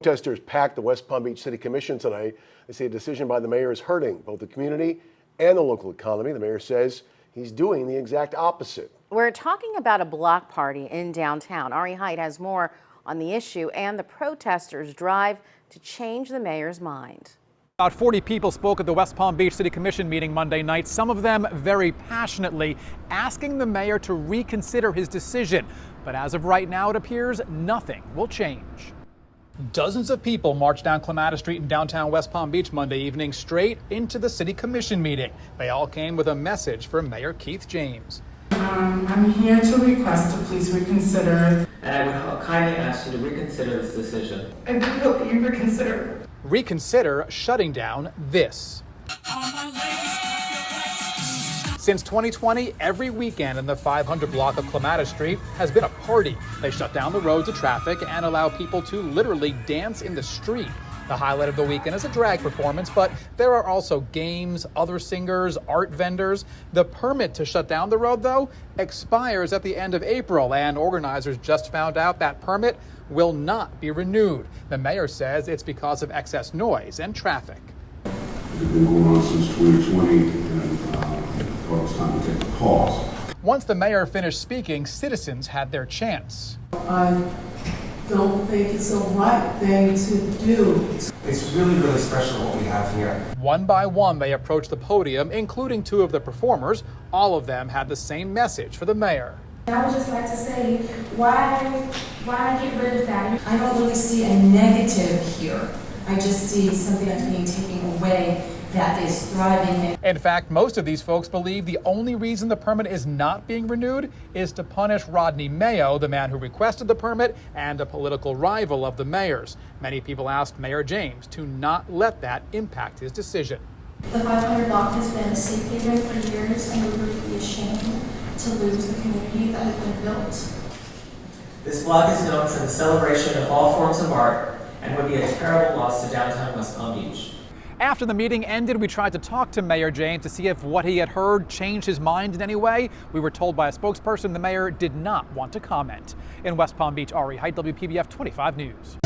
Protesters packed the West Palm Beach City Commission tonight. They say a decision by the mayor is hurting both the community and the local economy. The mayor says he's doing the exact opposite. We're talking about a block party in downtown. Ari Height has more on the issue and the protesters' drive to change the mayor's mind. About 40 people spoke at the West Palm Beach City Commission meeting Monday night, some of them very passionately asking the mayor to reconsider his decision. But as of right now, it appears nothing will change. Dozens of people marched down Clematis Street in downtown West Palm Beach Monday evening straight into the City Commission meeting. They all came with a message for Mayor Keith James. I'm here to request to please reconsider. And I would kindly ask you to reconsider this decision. I do hope you reconsider. Reconsider shutting down this. Since 2020, every weekend in the 500 block of Clematis Street has been a party. They shut down the roads to traffic and allow people to literally dance in the street. The highlight of the weekend is a drag performance, but there are also games, other singers, art vendors. The permit to shut down the road, though, expires at the end of April, and organizers just found out that permit will not be renewed. The mayor says it's because of excess noise and traffic. It's been going on since 2020, and well, it's time to take a pause. Once the mayor finished speaking, citizens had their chance. I don't think it's the right thing to do. It's really, really special what we have here. One by one, they approached the podium, including two of the performers. All of them had the same message for the mayor. I would just like to say, why get rid of that? I don't really see a negative here. I just see something that's being taken away that is thriving. In fact, most of these folks believe the only reason the permit is not being renewed is to punish Rodney Mayo, the man who requested the permit and a political rival of the mayor's. Many people asked Mayor James to not let that impact his decision. The 500 block has been a safe haven for years, and we would be ashamed to lose the community that has been built. This block is known for the celebration of all forms of art and would be a terrible loss to downtown West Palm Beach. After the meeting ended, we tried to talk to Mayor James to see if what he had heard changed his mind in any way. We were told by a spokesperson the mayor did not want to comment. In West Palm Beach, Ari Height, WPBF 25 News.